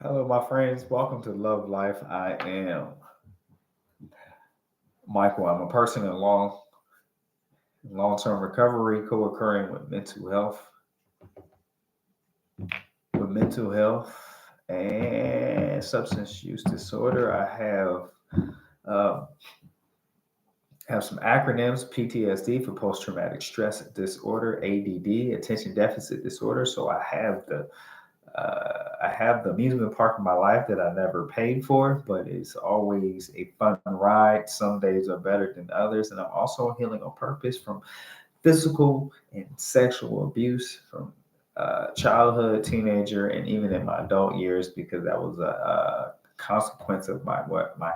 Hello, my friends. Welcome to Love Life. I am Michael. I'm a person in long-term recovery, co-occurring with mental health and substance use disorder. I uh, have some acronyms: PTSD for post-traumatic stress disorder, ADD, attention deficit disorder. So I have the amusement park in my life that I never paid for, but it's always a fun ride. Some days are better than others. And I'm also healing on purpose from physical and sexual abuse from childhood, teenager, and even in my adult years, because that was a consequence of my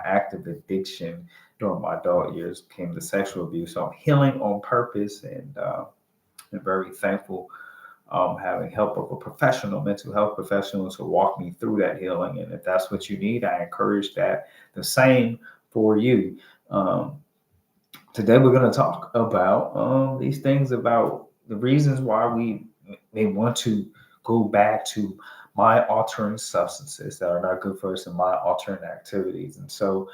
active addiction during my adult years came the sexual abuse. So I'm healing on purpose, and I'm very thankful having help of a professional, mental health professional to walk me through that healing. And if that's what you need, I encourage that the same for you. Um, Today, we're going to talk about these things about the reasons why we may want to go back to mind altering substances that are not good for us and mind altering activities. And so,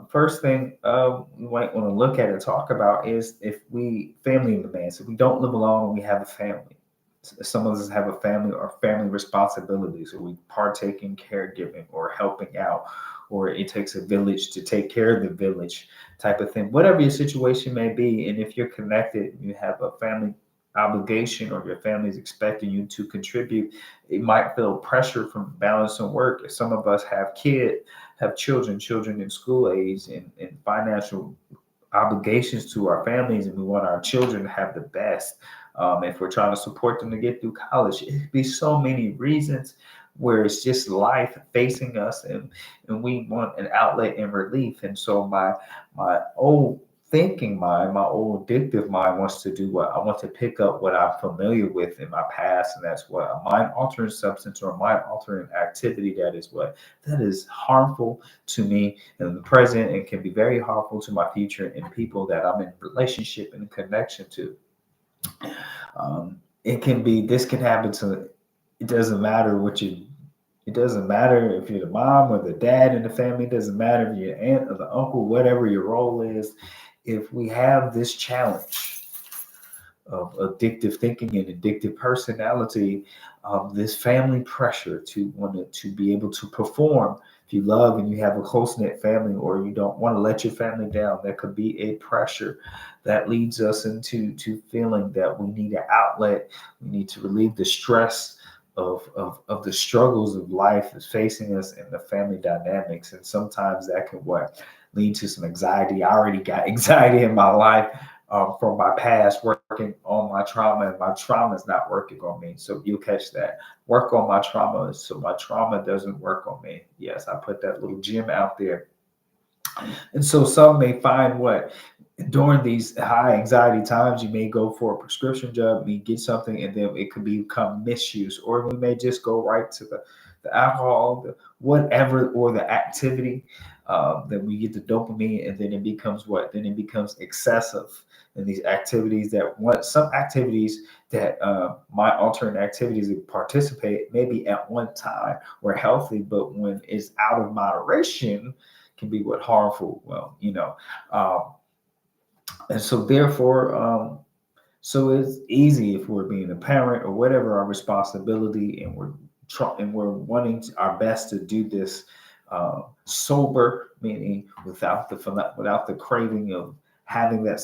first thing we might want to look at and talk about is if we family demands. If we don't live alone and we have a family, some of us have a family or family responsibilities, or we partake in caregiving or helping out, or it takes a village to take care of the village type of thing. Whatever your situation may be, and if you're connected, you have a family obligation or your family is expecting you to contribute, it might feel pressure from balancing work. Some of us have children in school age and financial obligations to our families, and we want our children to have the best. If we're trying to support them to get through college, it could be so many reasons where it's just life facing us, and we want an outlet and relief. And so my old thinking mind, my old addictive mind wants to do what I want to pick up what I'm familiar with in my past, and that's what a mind altering substance or a mind altering activity that is harmful to me in the present and can be very harmful to my future and people that I'm in relationship and connection to. This can happen to, it doesn't matter it doesn't matter if you're the mom or the dad in the family, it doesn't matter if you're aunt or the uncle, whatever your role is. If we have this challenge of addictive thinking and addictive personality, this family pressure to want to be able to perform. If you love and you have a close knit family, or you don't want to let your family down, there could be a pressure that leads us into feeling that we need an outlet. We need to relieve the stress of the struggles of life is facing us in the family dynamics. And sometimes that can lead to some anxiety. I already got anxiety in my life from my past, working on my trauma, and my trauma is not working on me. So you'll catch that. Work on my trauma so my trauma doesn't work on me. Yes, I put that little gem out there. And so some may find what during these high anxiety times, you may go for a prescription drug, we get something, and then it could become misuse, or we may just go right to the alcohol, the whatever, or the activity. Then we get the dopamine, and then it becomes what? Then it becomes excessive. And these activities some activities that my alternate activities that participate maybe at one time were healthy, but when it's out of moderation, can be what harmful. And so therefore, so it's easy if we're being a parent or whatever our responsibility, and we're wanting our best to do this sober, meaning without the craving of having that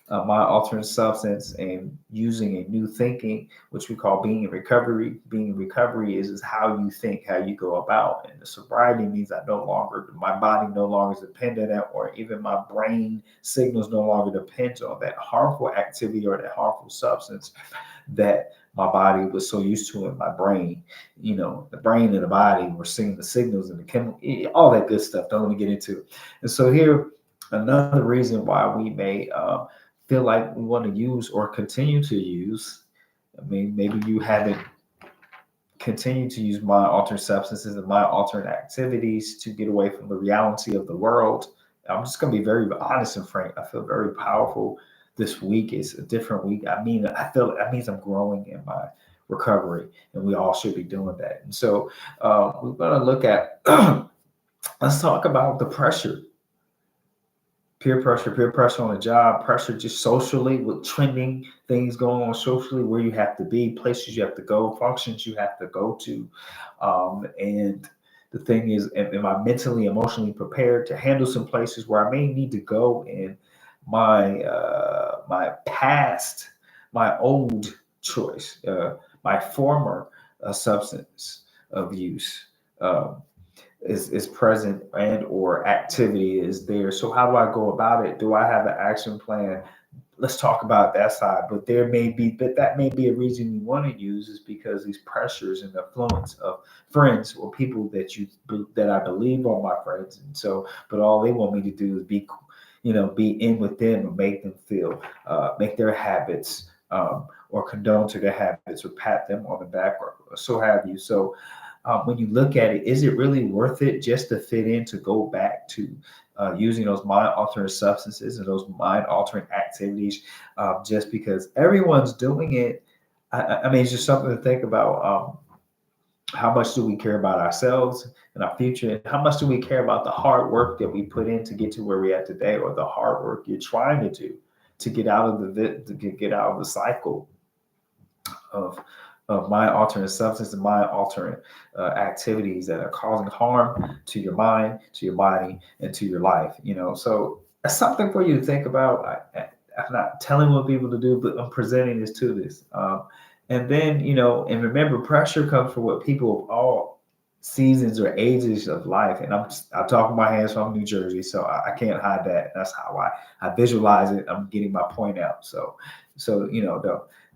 my alternate substance and using a new thinking, which we call being in recovery. Being in recovery is how you think, how you go about. And the sobriety means my body no longer is dependent on, or even my brain signals no longer depends on that harmful activity or that harmful substance that my body was so used to in my brain. The brain and the body were seeing the signals and the chemical, all that good stuff. Don't let me get into it. And so here, another reason why we may feel like we want to use or continue to use. I mean, maybe you haven't continued to use mind altering substances and mind altering activities to get away from the reality of the world. I'm just going to be very honest and frank. I feel very powerful. This week is a different week. I mean, I feel that means I'm growing in my recovery, and we all should be doing that. And so we're going to look at let's talk about the pressure, peer pressure on the job, pressure just socially with trending things going on socially, where you have to be, places you have to go, functions you have to go to. And the thing is, am I mentally, emotionally prepared to handle some places where I may need to go in my past, my old choice, my former substance of use. Um, is present and or activity is there. So how do I go about it? Do I have an action plan? Let's talk about that side. But that may be a reason you want to use is because these pressures and the influence of friends or people that I believe are my friends. And so, but all they want me to do is be in with them and make them feel, make their habits, or condone to their habits or pat them on the back or so have you. So when you look at it, is it really worth it just to fit in, to go back to using those mind altering substances and those mind altering activities just because everyone's doing it? I mean, it's just something to think about. How much do we care about ourselves and our future? And how much do we care about the hard work that we put in to get to where we're at today, or the hard work you're trying to do to get out of the cycle of mind altering substance and mind altering activities that are causing harm to your mind, to your body, and to your life. So that's something for you to think about. I'm not telling what people to do, but I'm presenting this. And then, and remember, pressure comes from what people of all seasons or ages of life. And I'm talking my hands from New Jersey, so I can't hide that. That's how I visualize it. I'm getting my point out. So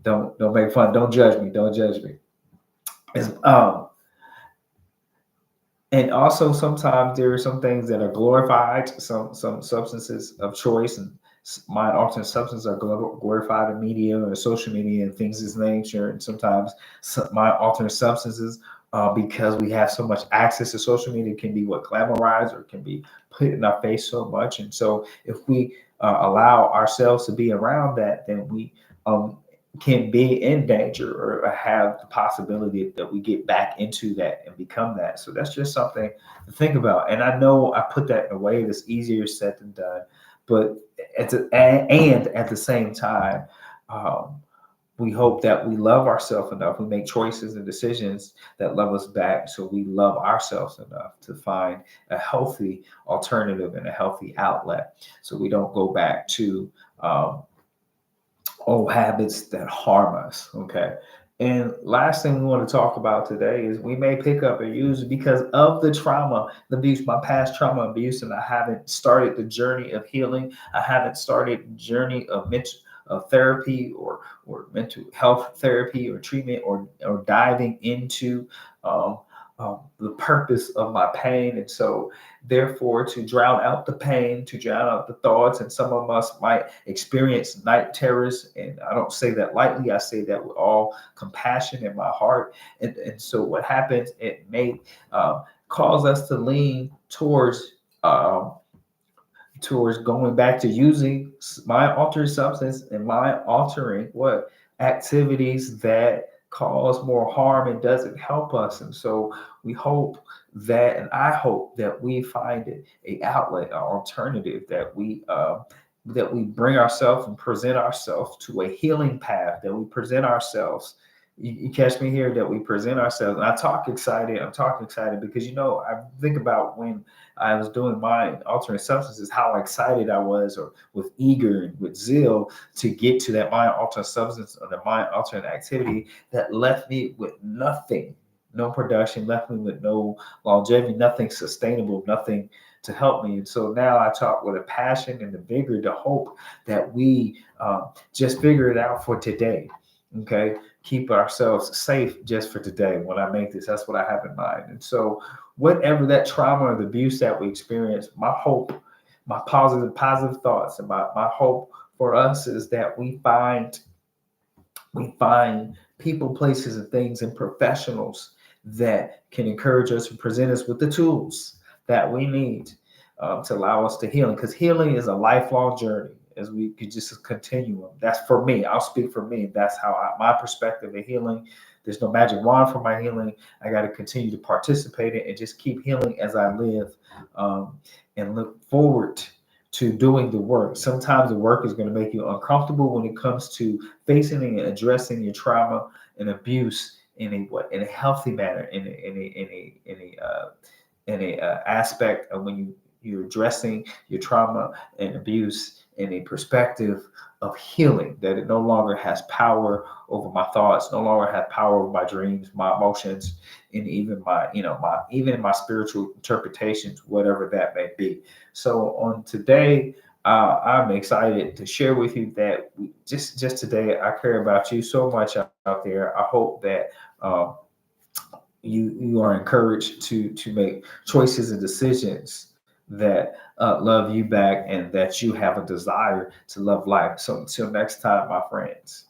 don't make fun. Don't judge me. Don't judge me. It's, and also sometimes there are some things that are glorified. Some substances of choice and mind altering substances are glorified in media or social media and things of this nature. And sometimes mind altering substances, because we have so much access to social media, can be what glamorized or can be put in our face so much. And so if we allow ourselves to be around that, then we can be in danger or have the possibility that we get back into that and become that. So that's just something to think about. And I know I put that in a way that's easier said than done, but at the same time, we hope that we love ourselves enough. We make choices and decisions that love us back, so we love ourselves enough to find a healthy alternative and a healthy outlet, so we don't go back to old habits that harm us. Okay. And last thing we want to talk about today is we may pick up and use because of the trauma, the abuse, my past trauma abuse, and I haven't started the journey of healing. I haven't started the journey of mental therapy or mental health therapy or treatment or diving into um, the purpose of my pain. And so therefore, to drown out the pain, to drown out the thoughts, and some of us might experience night terrors. And I don't say that lightly. I say that with all compassion in my heart. And so what happens, it may cause us to lean um, towards going back to using mind altering substance and mind altering what activities that cause more harm and doesn't help us. And so we hope that, and I hope that we find a outlet, an alternative, that we bring ourselves and present ourselves to a healing path, that we present ourselves. You catch me here, that we present ourselves. And I'm talking excited because I think about when I was doing my alternate substances, how excited I was, or with eager and with zeal to get to that mind alternate substance or the mind alternate activity that left me with nothing, no production, left me with no longevity, nothing sustainable, nothing to help me. And so now I talk with a passion and the vigor, the hope that we just figure it out for today. Okay, keep ourselves safe just for today. When I make this, that's what I have in mind. And so whatever that trauma or the abuse that we experience, my hope, my positive thoughts, and my hope for us is that we find people, places, and things and professionals that can encourage us and present us with the tools that we need to allow us to healing, because healing is a lifelong journey. As we could just continue, that's for me. I'll speak for me. That's how my perspective of healing. There's no magic wand for my healing. I got to continue to participate in and just keep healing as I live, and look forward to doing the work. Sometimes the work is going to make you uncomfortable when it comes to facing and addressing your trauma and abuse in a healthy manner, in a aspect of when you're addressing your trauma and abuse in a perspective of healing, that it no longer has power over my thoughts, no longer has power over my dreams, my emotions, and even even in my spiritual interpretations, whatever that may be. So on today, I'm excited to share with you that just today, I care about you so much out there. I hope that um, you are encouraged to make choices and decisions that love you back, and that you have a desire to love life. So until next time, my friends.